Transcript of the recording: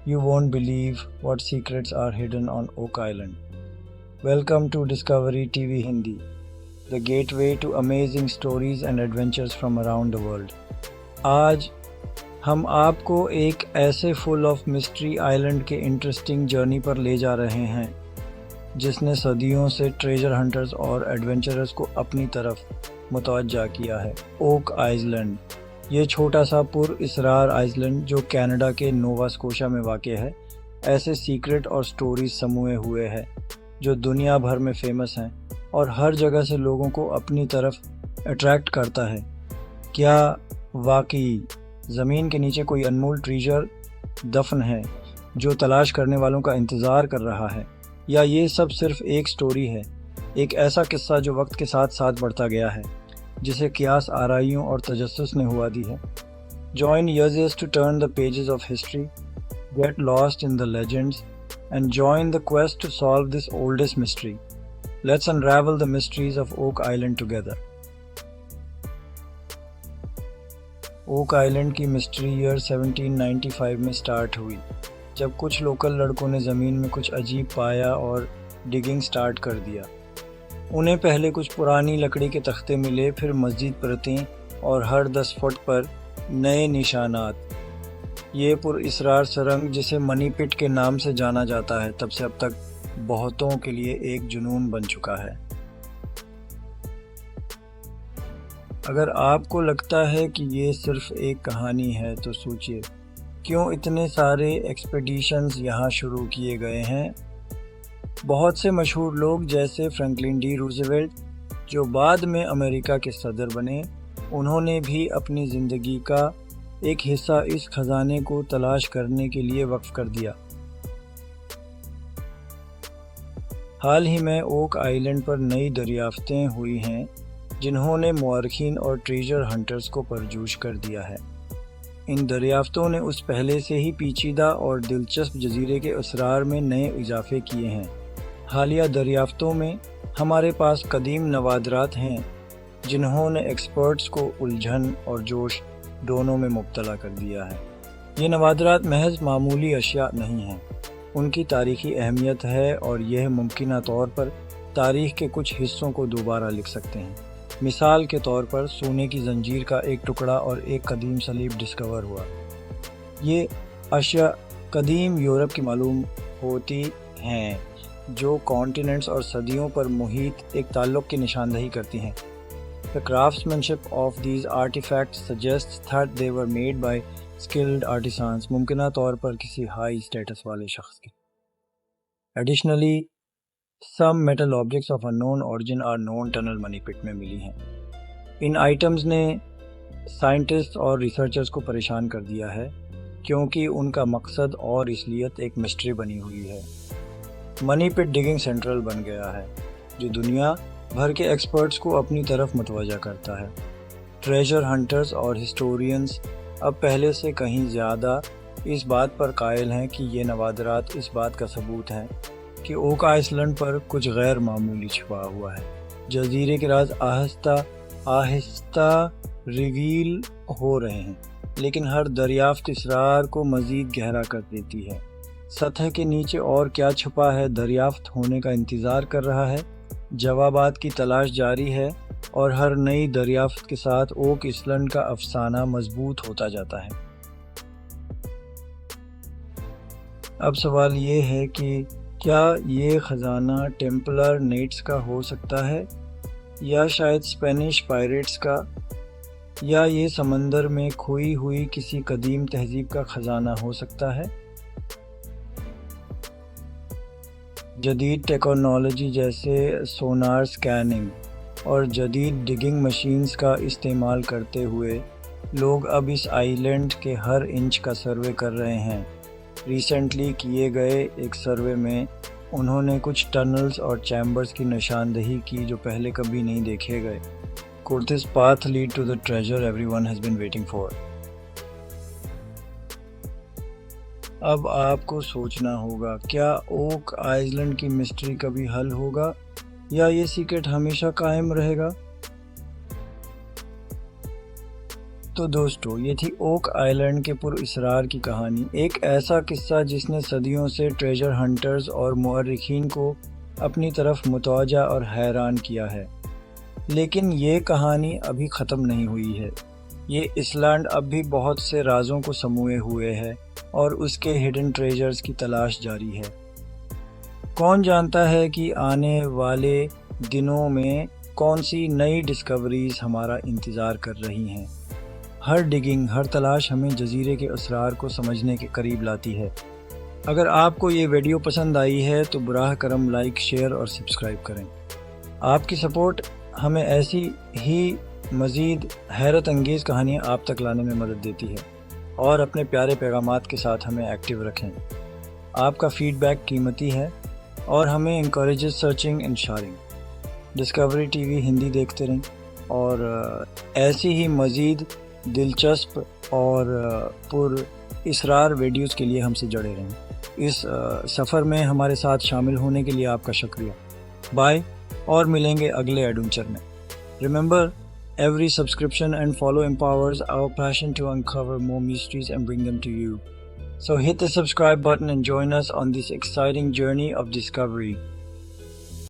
You won't believe what secrets are hidden on Oak Island. Welcome to Discovery TV Hindi, the gateway to amazing stories and adventures from around the world. आज हम आपको एक ऐसे full of mystery island के interesting journey पर ले जा रहे हैं जिसने सदियों से ट्रेजर हंटर्स और एडवेंचरर्स को अपनी तरफ मुतवज्जा किया है। ओक आइलैंड, ये छोटा सा पुर इसरार आइलैंड जो कनाडा के नोवा स्कोशा में वाक़ है, ऐसे सीक्रेट और स्टोरीज समूहे हुए है जो दुनिया भर में फेमस हैं और हर जगह से लोगों को अपनी तरफ अट्रैक्ट करता है। क्या वाकई ज़मीन के नीचे कोई अनमोल ट्रेजर दफन है जो तलाश करने वालों का इंतज़ार कर रहा है, या ये सब सिर्फ एक स्टोरी है, एक ऐसा किस्सा जो वक्त के साथ साथ बढ़ता गया है, जिसे क़ियास आराइयों और तजस्सुस ने हुआ दी है। Join us to turn the pages of history, get lost in the legends, and join the quest to solve this oldest mystery. Let's unravel the mysteries of Oak Island together. Oak Island की mystery year 1795 में start हुई, जब कुछ local लड़कों ने ज़मीन में कुछ अजीब पाया और डिगिंग स्टार्ट कर दिया। उन्हें पहले कुछ पुरानी लकड़ी के तख्ते मिले, फिर मज़ीद परतें और हर 10 फुट पर नए निशानात। ये पुरअसरार सुरंग, जिसे मनी पिट के नाम से जाना जाता है, तब से अब तक बहुतों के लिए एक जुनून बन चुका है। अगर आपको लगता है कि ये सिर्फ एक कहानी है तो सोचिए, क्यों इतने सारे एक्सपेडिशंस यहाँ शुरू किए गए हैं। बहुत से मशहूर लोग जैसे फ्रैंकलिन डी रूज़वेल्ट, जो बाद में अमेरिका के सदर बने, उन्होंने भी अपनी ज़िंदगी का एक हिस्सा इस खजाने को तलाश करने के लिए वक्फ कर दिया। हाल ही में ओक आइलैंड पर नई दरियाफ्तें हुई हैं जिन्होंने मुअर्रिखीन और ट्रेजर हंटर्स को परजोश कर दिया है। इन दरियाफ्तों ने उस पहले से ही पेचीदा और दिलचस्प जजीरे के असरार में नए इजाफे किए हैं। हालिया दरियाफ्तों में हमारे पास कदीम नवादरात हैं जिन्होंने एक्सपर्ट्स को उलझन और जोश दोनों में मुब्तला कर दिया है। ये नवादरात महज मामूली अशिया नहीं हैं, उनकी तारीख़ी अहमियत है और यह मुमकिन तौर पर तारीख़ के कुछ हिस्सों को दोबारा लिख सकते हैं। मिसाल के तौर पर सोने की जंजीर का एक टुकड़ा और एक कदीम सलीब डिस्कवर हुआ। ये अशिया कदीम यूरोप की मालूम होती हैं जो कॉन्टिनेंट्स और सदियों पर मुहित एक ताल्लुक़ की निशानदही करती हैं। The craftsmanship of these artifacts suggests that they were made by skilled artisans, मुमकिन तौर पर किसी हाई स्टेटस वाले शख्स के। Additionally some metal objects of unknown origin are known tunnel money pit में मिली हैं। इन आइटम्स ने साइंटिस्ट और रिसर्चर्स को परेशान कर दिया है क्योंकि उनका मकसद और इसलिए एक मिस्ट्री बनी हुई है। मनी पिट डिगिंग सेंट्रल बन गया है जो दुनिया भर के एक्सपर्ट्स को अपनी तरफ मुतवज्जा करता है। ट्रेजर हंटर्स और हिस्टोरियंस अब पहले से कहीं ज़्यादा इस बात पर कायल हैं कि ये नवादरात इस बात का सबूत हैं कि ओक आइलैंड पर कुछ गैर मामूली छिपा हुआ है। जजीरे के राज आहिस्ता आहिस्ता रिवील हो रहे हैं, लेकिन हर दरियाफ्त इसरार को मज़ीद गहरा कर देती है। सतह के नीचे और क्या छुपा है, दरियाफ्त होने का इंतज़ार कर रहा है। जवाबात की तलाश जारी है और हर नई दरियाफ्त के साथ ओक आइलैंड का अफसाना मजबूत होता जाता है। अब सवाल ये है कि क्या ये ख़जाना टेम्पलर नाइट्स का हो सकता है, या शायद स्पेनिश पायरेट्स का, या ये समंदर में खोई हुई किसी कदीम तहजीब का ख़जाना हो सकता है। जदीद टेक्नोलॉजी जैसे सोनार स्कैनिंग और जदीद डिगिंग मशीन्स का इस्तेमाल करते हुए लोग अब इस आइलैंड के हर इंच का सर्वे कर रहे हैं। रिसेंटली किए गए एक सर्वे में उन्होंने कुछ टनल्स और चैम्बर्स की निशानदही की जो पहले कभी नहीं देखे गए। Could this path lead to the treasure everyone has been waiting for? अब आपको सोचना होगा, क्या ओक आइलैंड की मिस्ट्री कभी हल होगा या ये सीक्रेट हमेशा कायम रहेगा? تو دوستو یہ تھی اوک آئلینڈ کے پر اسرار کی کہانی، ایک ایسا قصہ جس نے صدیوں سے ٹریجر ہنٹرز اور مورخین کو اپنی طرف متوجہ اور حیران کیا ہے۔ لیکن یہ کہانی ابھی ختم نہیں ہوئی ہے، یہ اسلینڈ اب بھی بہت سے رازوں کو سموئے ہوئے ہے اور اس کے ہڈن ٹریجرز کی تلاش جاری ہے۔ کون جانتا ہے کہ آنے والے دنوں میں کون سی نئی ڈسکوریز ہمارا انتظار کر رہی ہیں۔ ہر ڈگنگ، ہر تلاش ہمیں جزیرے کے اسرار کو سمجھنے کے قریب لاتی ہے۔ اگر آپ کو یہ ویڈیو پسند آئی ہے تو براہ کرم لائک، شیئر اور سبسکرائب کریں۔ آپ کی سپورٹ ہمیں ایسی ہی مزید حیرت انگیز کہانیاں آپ تک لانے میں مدد دیتی ہے، اور اپنے پیارے پیغامات کے ساتھ ہمیں ایکٹیو رکھیں۔ آپ کا فیڈ بیک قیمتی ہے اور ہمیں encourages searching and sharing. Discovery T V Hindi دیکھتے رہیں اور ایسی ہی مزید دلچسپ اور پر اسرار ویڈیوز کے لیے ہم سے جڑے رہیں۔ اس سفر میں ہمارے ساتھ شامل ہونے کے لیے آپ کا شکریہ۔ بائے، اور ملیں گے اگلے ایڈونچر میں۔ Remember, every subscription and follow empowers our passion to uncover more mysteries and bring them to you. So hit the subscribe button and join us on this exciting journey of discovery.